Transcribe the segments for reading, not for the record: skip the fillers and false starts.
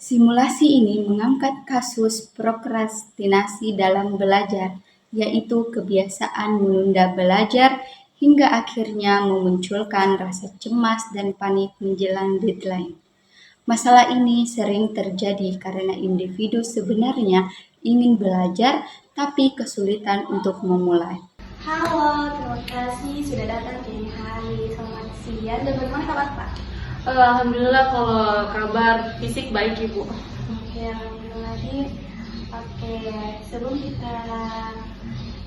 Simulasi ini mengangkat kasus prokrastinasi dalam belajar, yaitu kebiasaan menunda belajar hingga akhirnya memunculkan rasa cemas dan panik menjelang deadline. Masalah ini sering terjadi karena individu sebenarnya ingin belajar tapi kesulitan untuk memulai. Halo, terima kasih sudah datang di hari. Selamat siang dan bagaimana kabar Pak? Alhamdulillah, kalau kabar fisik baik Ibu. Oke, alhamdulillah. Oke, sebelum kita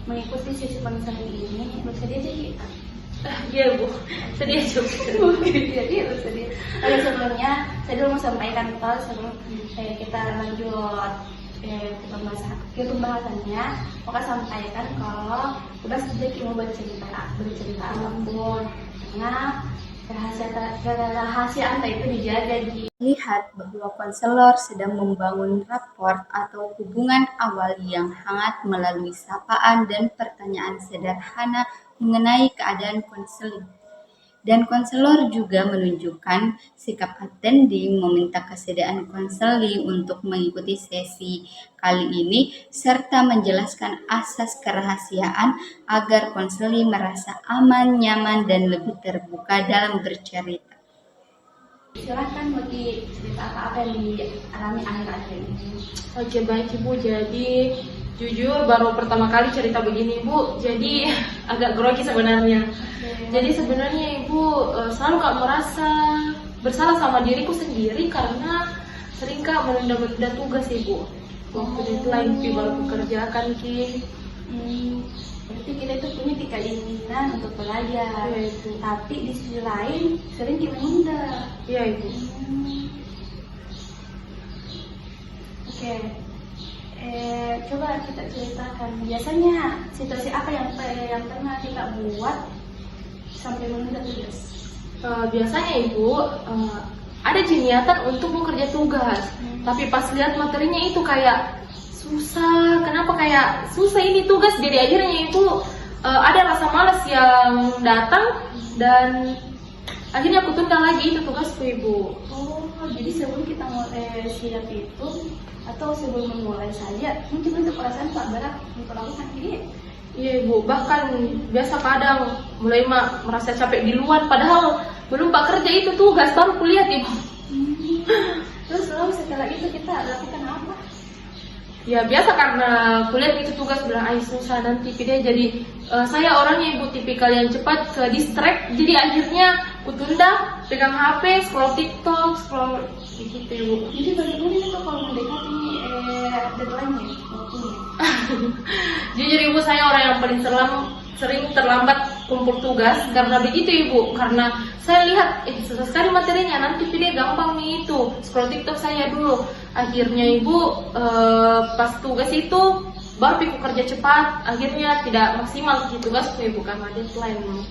mengikuti sesi konseling ini, bersedia jadi kita? Iya Bu, sedia juga. Jadi bersedia. Oke, sebelumnya saya dulu mau sampaikan kalau sebelum kita lanjut ke pembahasannya, maka sampaikan kalau udah sedikit mau bercerita apapun, karena rahasia Anda itu dijaga di. Lihat bahwa konselor sedang membangun raport atau hubungan awal yang hangat melalui sapaan dan pertanyaan sederhana mengenai keadaan konseling. Dan konselor juga menunjukkan sikap attending, meminta kesediaan konseling untuk mengikuti sesi kali ini, serta menjelaskan asas kerahasiaan agar konseling merasa aman, nyaman, dan lebih terbuka dalam bercerita. Silakan bagi cerita apa yang dialami akhir-akhir ini. Oke baik Ibu, jadi jujur baru pertama kali cerita begini Ibu, jadi agak grogi sebenarnya. Jadi sebenarnya Ibu selalu Kak merasa bersalah sama diriku sendiri karena sering Kak menunda-nunda tugas Ibu. Waktu deadline baru kukerjakan Ki. Berarti kita itu punya keinginan untuk belajar, Iya, Ibu. tapi di sisi lain sering kita menunda. Iya Ibu. Oke, coba kita ceritakan biasanya situasi apa yang pernah kita buat sampai menunda tugas. Biasanya Ibu ada niatan untuk mau kerja tugas, tapi pas lihat materinya itu kayak susah. Kenapa kayak susah ini tugas? Jadi akhirnya itu ada rasa malas yang datang dan akhirnya aku tunda lagi itu tugasku Ibu. Oh, jadi sebelum kita mulai siap itu atau sebelum memulai saja mungkin untuk perasaan Pak berat untuk lakukan ini. Iya Ibu, bahkan biasa kadang mulai merasa capek di luar, padahal belum Pak kerja itu tugas baru kuliah Ibu. Terus lalu setelah itu kita lakukan apa? Ya biasa karena kuliah itu tugas bilang susah nanti dia jadi saya orangnya Ibu tipikal yang cepat ke distract, jadi akhirnya aku tunda, pegang HP, scroll TikTok, scroll gitu Ibu. Jadi bagaimana itu kalau mendekati deadline-nya waktunya? Jujur Ibu, saya orang yang paling sering terlambat kumpul tugas karena begitu Ibu, karena saya lihat susah sekali materinya, nanti dia gampang nih itu scroll TikTok saya dulu. Akhirnya Ibu pas tugas itu baru pikir kerja cepat, akhirnya tidak maksimal di tugasku Ibu karena deadline.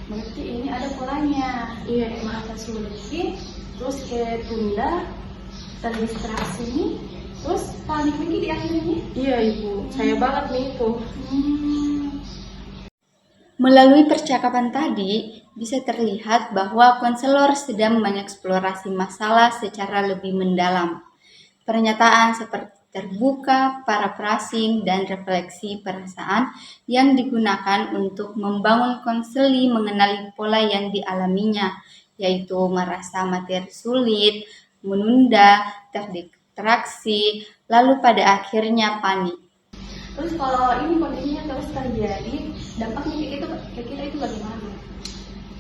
Berarti ini ada polanya. Iya, merasa sulit, terus kayak tunda, terdistraksi, terus panik lagi di akhirnya. Iya Ibu, saya banget nih itu. Melalui percakapan tadi, bisa terlihat bahwa konselor sedang mengeksplorasi masalah secara lebih mendalam. Pernyataan seperti terbuka, paraphrasing, dan refleksi perasaan yang digunakan untuk membangun konseling mengenali pola yang dialaminya, yaitu merasa materi sulit, menunda, terdistraksi, lalu pada akhirnya panik. Terus kalau ini kondisinya terus terjadi, dampaknya ke kita itu bagaimana?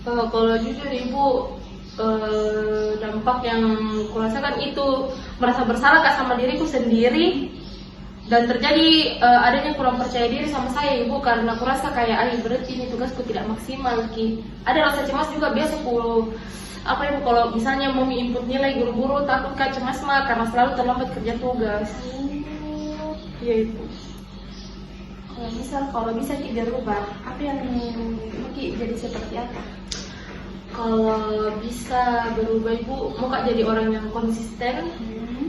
Kalau jujur Ibu, dampak yang kurasakan itu merasa bersalah Kak sama diriku sendiri, dan terjadi adanya kurang percaya diri sama saya Ibu, karena kurasa kayak berarti ini tugasku tidak maksimal Ki. Ada rasa cemas juga biasa apa Ibu, kalau misalnya mau input nilai guru-guru takut Kak cemas karena selalu terlambat kerja tugas. Iya Ibu. Kalau bisa tidak berubah, apa yang mungkin jadi seperti apa? Kalau bisa berubah Ibu, mau Kak jadi orang yang konsisten,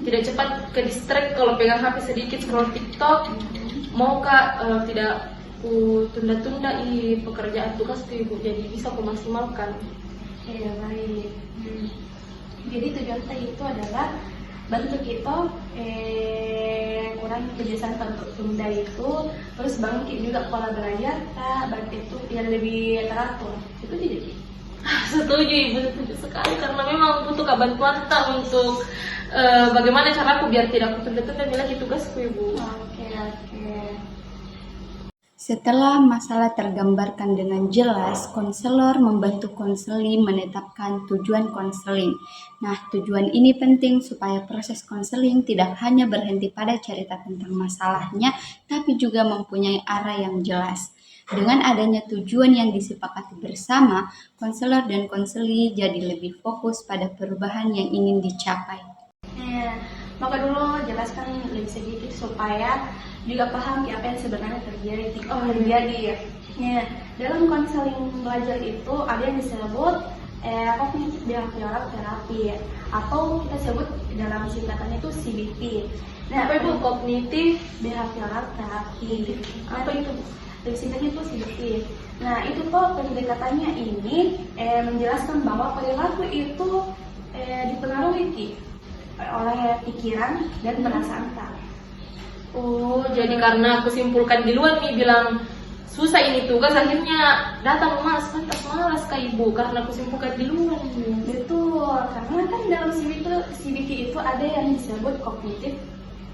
tidak cepat ke distract kalau pegang HP sedikit scroll TikTok. Mau Kak tidak tunda-tunda pekerjaan tugas Ibu, jadi bisa aku maksimalkan. Iya baik. Jadi tujuan saya itu adalah bantu kita kurangi kebiasaan untuk tunda itu, terus bangkit juga pola belajar, bantu itu yang lebih teratur. Itu tidak sih? Setuju Ibu, setuju sekali karena memang butuh bantuan tak untuk bagaimana cara aku biar tidak aku tunda-tunda bilang tugasku Ibu. Oke. Setelah masalah tergambarkan dengan jelas, konselor membantu konseli menetapkan tujuan konseling. Nah, tujuan ini penting supaya proses konseling tidak hanya berhenti pada cerita tentang masalahnya, tapi juga mempunyai arah yang jelas. Dengan adanya tujuan yang disepakati bersama, konselor dan konseli jadi lebih fokus pada perubahan yang ingin dicapai. Maka dulu jelaskan lebih sedikit supaya juga paham apa yang sebenarnya terjadi. Ya, dalam konseling belajar itu ada yang disebut cognitive behavioral therapy atau kita sebut dalam singkatannya itu CBT. Nah, Apa itu kognitif? behavioral therapy. Apa itu? Lebih singkatnya itu CBT. Nah, itu kok pendekatannya ini menjelaskan bahwa perilaku itu dipengaruhi oleh pikiran dan perasaan kita. Oh, jadi karena aku simpulkan di luar nih bilang susah ini tugas, akhirnya datang malas kah Ibu karena aku simpulkan di luar nih. Betul, karena kan dalam CBT itu ada yang disebut cognitive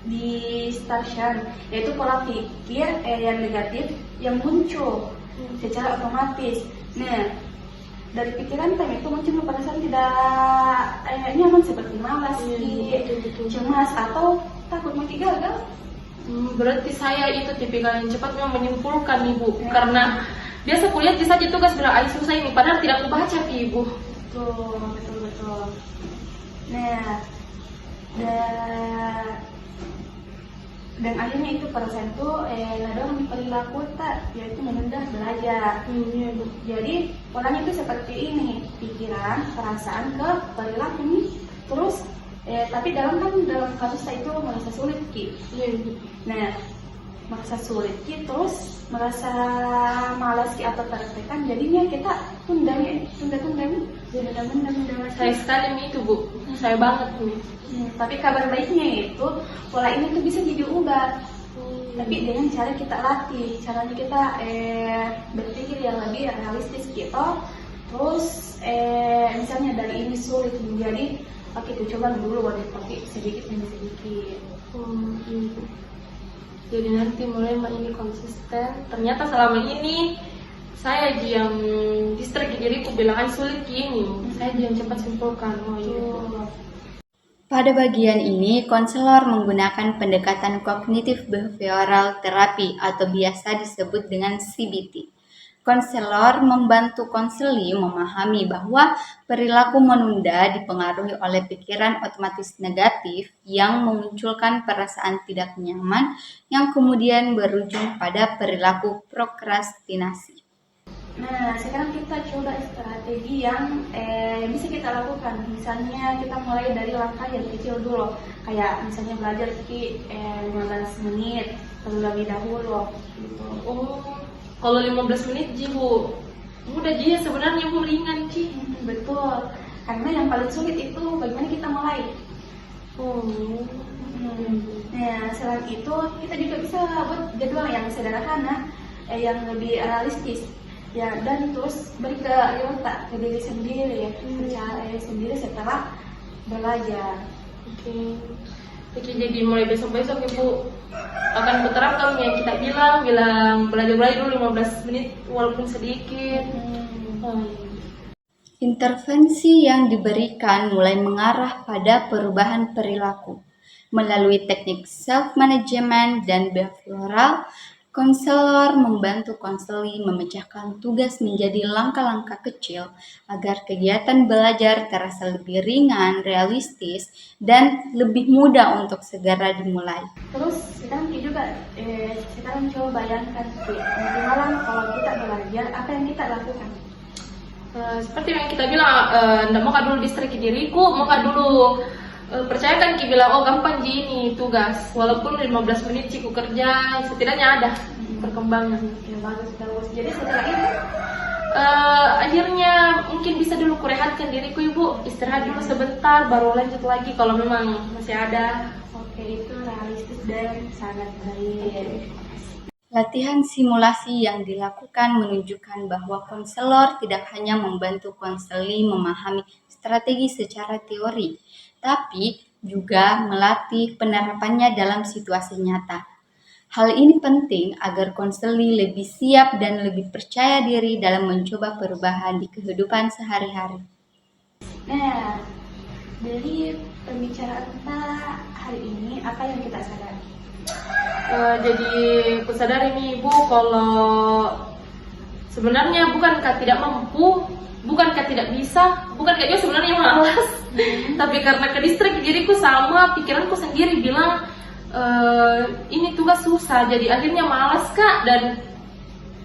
distortion, yaitu pola pikir yang negatif yang muncul secara otomatis. Nah, dari pikiran kami itu muncul perasaan tidak nyaman seperti malas, cemas atau takut mati gagal. Berarti saya itu tipikal yang cepat memang menyimpulkan Ibu, karena biasa kuliah saja tugas bilang susah ini, padahal tidak aku baca Ibu. Betul. Nah, dan akhirnya itu perasaan itu mendorong perilaku tak, yaitu menunda belajar. Jadi polanya itu seperti ini, pikiran, perasaan ke perilaku nih. Terus tapi dalam kasus saya itu merasa sulit Nah, merasa sulit terus merasa malas atau tertekan, jadinya kita tunda. Saya sekali nih itu Bu, saya banget nih. Tapi kabar baiknya itu pola ini tuh bisa diubah. Tapi dengan cara kita latih, caranya kita berpikir yang lebih realistis gitu. Terus misalnya dari ini sulit menjadi oke, coba dulu pakai sedikit demi sedikit. Jadi nanti mulai ini konsisten. Ternyata selama ini saya yang distrik diriku bilang sulit ini. Saya yang cepat simpulkan. Pada bagian ini, konselor menggunakan pendekatan kognitif behavioral terapi atau biasa disebut dengan CBT. Konselor membantu konseli memahami bahwa perilaku menunda dipengaruhi oleh pikiran otomatis negatif yang memunculkan perasaan tidak nyaman yang kemudian berujung pada perilaku prokrastinasi. Nah, sekarang kita coba strategi yang bisa kita lakukan. Misalnya kita mulai dari langkah yang kecil dulu, kayak misalnya belajar 15 menit terlebih dahulu. Gitu. Kalau 15 menit Bu, mudah aja sebenarnya Bu, ringan Ci. Betul, karena yang paling sulit itu bagaimana kita mulai. Nah, selain itu kita juga bisa buat jadwal yang sederhana, yang lebih realistis. Ya, dan terus beri ke diri sendiri, percaya sendiri setelah belajar. Oke, jadi mulai besok-besok Ibu akan berterapkan yang kita bilang belajar dulu 15 menit walaupun sedikit. Intervensi yang diberikan mulai mengarah pada perubahan perilaku. Melalui teknik self-management dan behavioral, konselor membantu konseli memecahkan tugas menjadi langkah-langkah kecil agar kegiatan belajar terasa lebih ringan, realistis, dan lebih mudah untuk segera dimulai. Terus sekarang juga coba bayangkan nanti malam kalau kita belajar, apa yang kita lakukan? Seperti yang kita bilang, nggak mau dulu distrik diriku, mau dulu percayakan Ki bilang gampang Ji ini tugas, walaupun 15 menit Ciku kerja, setidaknya ada perkembangan. Ya, bagus. Jadi setelah itu akhirnya mungkin bisa dulu kurehatkan diriku ibu, istirahat dulu sebentar baru lanjut lagi kalau memang masih ada. Oke, itu realistis dan sangat baik. Latihan simulasi yang dilakukan menunjukkan bahwa konselor tidak hanya membantu konseli memahami strategi secara teori, tapi juga melatih penerapannya dalam situasi nyata. Hal ini penting agar konseli lebih siap dan lebih percaya diri dalam mencoba perubahan di kehidupan sehari-hari. Nah, dari pembicaraan kita hari ini, apa yang kita sadari? Jadi aku sadari nih ibu kalau sebenarnya bukankah tidak mampu, bukankah tidak bisa, bukankah juga sebenarnya malas, tapi karena ke distrik diriku sama pikiranku sendiri bilang ini tugas susah, jadi akhirnya malas kak dan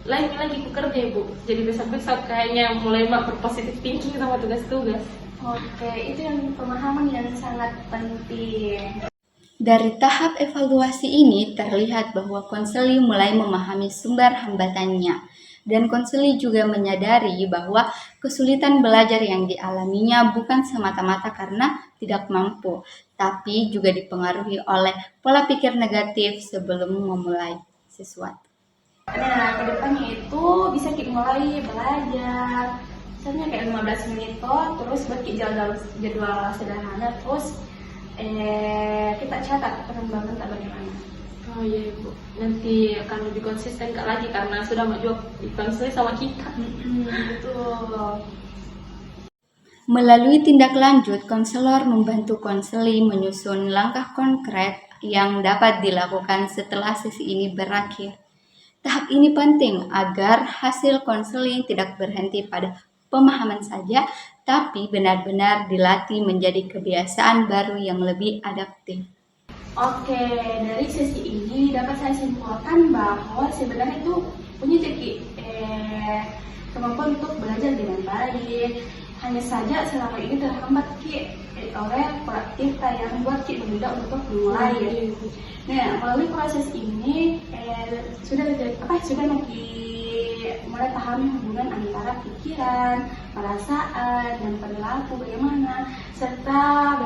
lagi bekerja ibu. Jadi besok-besok kayaknya mulai berpositif thinking sama tugas-tugas. Oke, itu yang pemahaman yang sangat penting. Dari tahap evaluasi ini terlihat bahwa konseli mulai memahami sumber hambatannya, dan konseli juga menyadari bahwa kesulitan belajar yang dialaminya bukan semata-mata karena tidak mampu, tapi juga dipengaruhi oleh pola pikir negatif sebelum memulai sesuatu. Nah, kedepannya itu bisa kita mulai belajar, misalnya kayak 15 menit terus buat jadwal sederhana, terus kita catat pengembangan tak bagaimana. Oh iya ibu, nanti akan lebih konsisten kak lagi karena sudah maju konseli sama kita. Betul. Melalui tindak lanjut, konselor membantu konseli menyusun langkah konkret yang dapat dilakukan setelah sesi ini berakhir. Tahap ini penting agar hasil konseling tidak berhenti pada pemahaman saja, tapi benar-benar dilatih menjadi kebiasaan baru yang lebih adaptif. Oke, dari sesi ini dapat saya simpulkan bahwa sebenarnya itu punya kemampuan untuk belajar dengan baik. Hanya saja selama ini terhambat oleh pola kita yang buat menunda untuk memulai. Nah, melalui proses ini sudah mulai pahami hubungan antara pikiran, perasaan, dan perilaku bagaimana, serta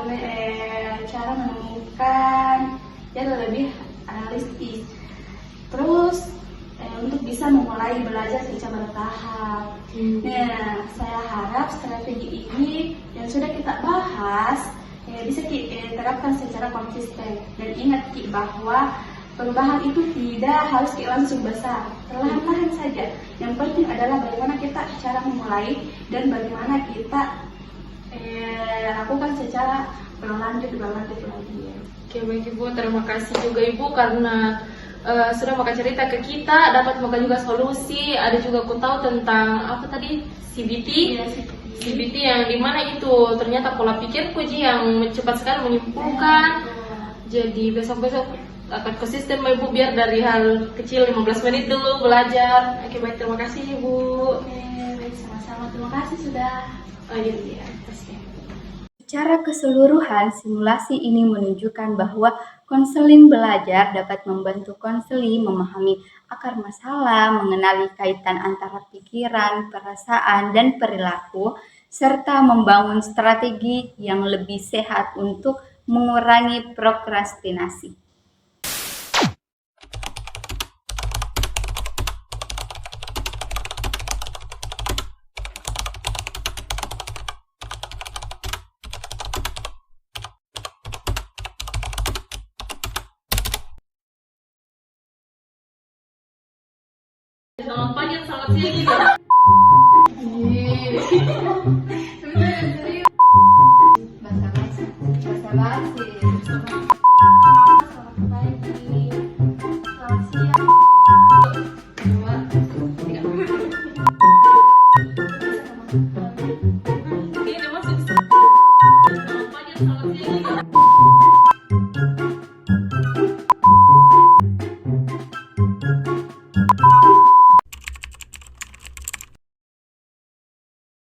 cara menemukan yang lebih realistis. Terus untuk bisa memulai belajar secara bertahap. Nah, saya harap strategi ini yang sudah kita bahas bisa kita terapkan secara konsisten. Dan ingat bahwa perubahan itu tidak harus langsung besar, perlahan-lahan saja. Yang penting adalah bagaimana kita cara memulai dan bagaimana kita lakukan secara berlanjut lagi. Oke baik ibu, terima kasih juga ibu karena sudah mau cerita ke kita, dapat buka juga solusi. Ada juga aku tahu tentang apa tadi CBT. Iya, CBT yang dimana itu ternyata pola pikirku yang cepat sekali menyimpulkan. Jadi besok-besok akan konsisten ibu biar dari hal kecil 15 menit dulu belajar. Oke baik, terima kasih ibu. Oke, baik, sama-sama. Terima kasih sudah. Oh iya, iya. Secara keseluruhan, simulasi ini menunjukkan bahwa konseling belajar dapat membantu konseli memahami akar masalah, mengenali kaitan antara pikiran, perasaan, dan perilaku, serta membangun strategi yang lebih sehat untuk mengurangi prokrastinasi. Selamat pagi, selamat siang gitu. Basa-basi. Selamat pagi. Selamat siang. Dua, tiga.